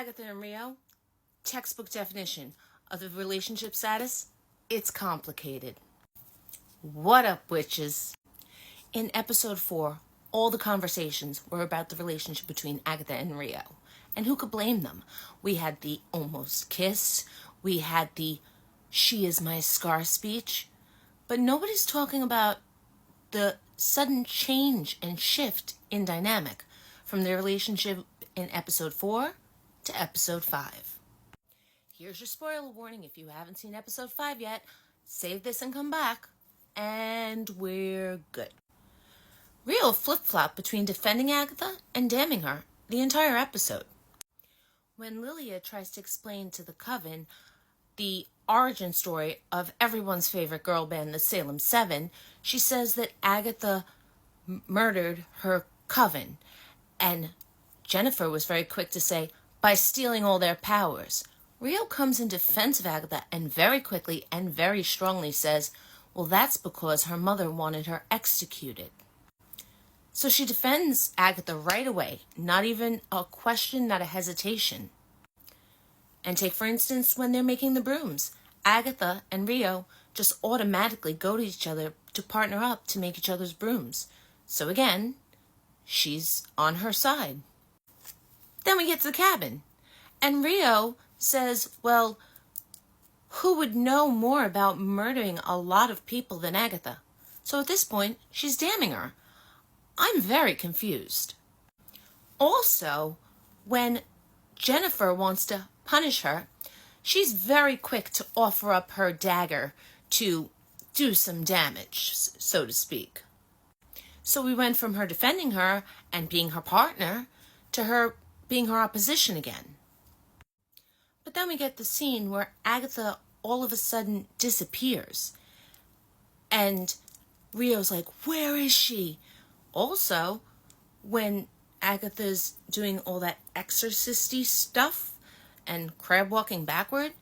Agatha and Rio, textbook definition of the relationship status, it's complicated. What up, witches? In episode 4, all the conversations were about the relationship between Agatha and Rio. And who could blame them? We had the almost kiss, we had the she is my scar speech, but nobody's talking about the sudden change and shift in dynamic from their relationship in episode 4 to episode 5. Here's your spoiler warning if you haven't seen episode 5 yet. Save this and come back, and we're good. Rio flip-flopped between defending Agatha and damning her the entire episode. When Lilia tries to explain to the Coven the origin story of everyone's favorite girl band, the Salem 7, she says that Agatha murdered her coven, and Jennifer was very quick to say, by stealing all their powers. Rio comes in defense of Agatha and very quickly and very strongly says, well, that's because her mother wanted her executed. So she defends Agatha right away, not even a question, not a hesitation. And take, for instance, when they're making the brooms. Agatha and Rio just automatically go to each other to partner up to make each other's brooms. So again, she's on her side. Then we get to the cabin. And Rio says, well, who would know more about murdering a lot of people than Agatha? So at this point, she's damning her. I'm very confused. Also, when Jennifer wants to punish her, she's very quick to offer up her dagger to do some damage, so to speak. So we went from her defending her and being her partner to her being her opposition again. But then we get the scene where Agatha all of a sudden disappears. And Rio's like, where is she? Also, when Agatha's doing all that exorcisty stuff and crab walking backward,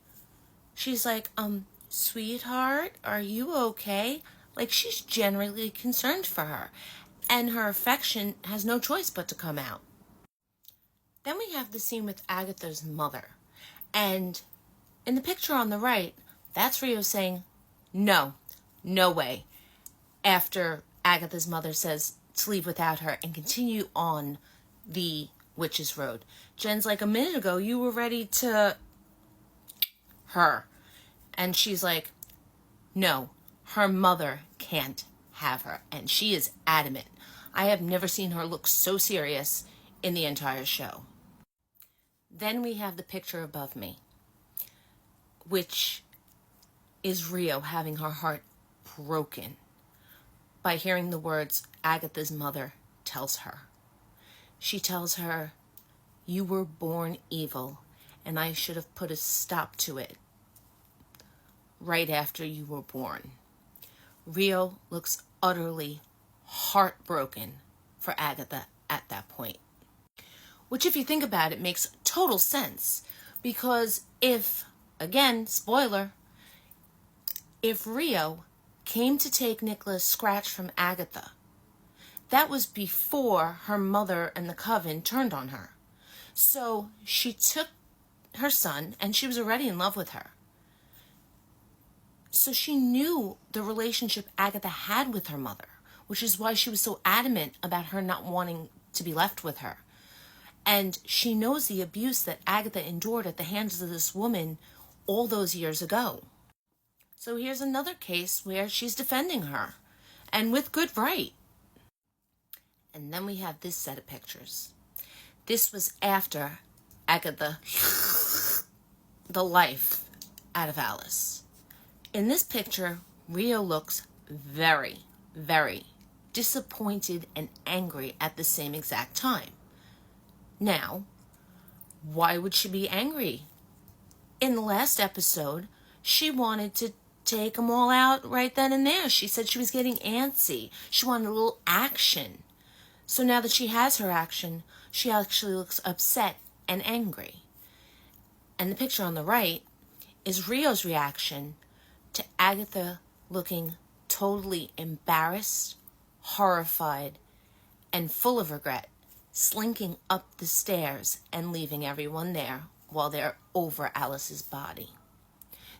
she's like, sweetheart, are you okay? Like, she's genuinely concerned for her. And her affection has no choice but to come out. Then we have the scene with Agatha's mother. And in the picture on the right, that's Rio saying, no way. After Agatha's mother says to leave without her and continue on the Witch's Road. Jen's like, a minute ago, you were ready to her. And she's like, no, her mother can't have her. And she is adamant. I have never seen her look so serious in the entire show. Then we have the picture above me, which is Rio having her heart broken by hearing the words Agatha's mother tells her. She tells her, you were born evil, and I should have put a stop to it right after you were born. Rio looks utterly heartbroken for Agatha at that point. Which, if you think about it, makes total sense. Because if, again, spoiler, if Rio came to take Nicholas' scratch from Agatha, that was before her mother and the Coven turned on her. So she took her son, and she was already in love with her. So she knew the relationship Agatha had with her mother, which is why she was so adamant about her not wanting to be left with her. And she knows the abuse that Agatha endured at the hands of this woman all those years ago. So here's another case where she's defending her, and with good right. And then we have this set of pictures. This was after Agatha the life out of Alice. In this picture, Rio looks very, very disappointed and angry at the same exact time. Now, why would she be angry? In the last episode, she wanted to take them all out right then and there. She said she was getting antsy. She wanted a little action. So now that she has her action, she actually looks upset and angry. And the picture on the right is Rio's reaction to Agatha looking totally embarrassed, horrified, and full of regret slinking up the stairs and leaving everyone there while they're over Alice's body.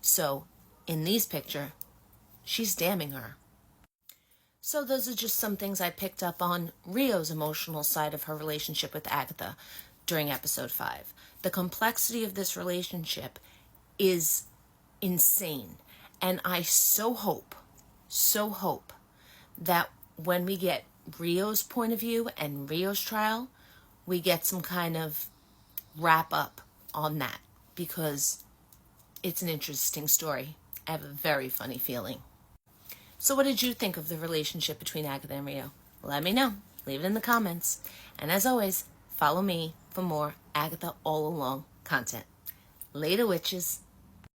So, in these pictures, she's damning her. So those are just some things I picked up on Rio's emotional side of her relationship with Agatha during episode 5. The complexity of this relationship is insane. And I so hope that when we get Rio's point of view and Rio's trial, we get some kind of wrap up on that, because it's an interesting story. I have a very funny feeling. So what did you think of the relationship between Agatha and Rio? Let me know. Leave it in the comments. And as always, follow me for more Agatha All Along content. Later, witches.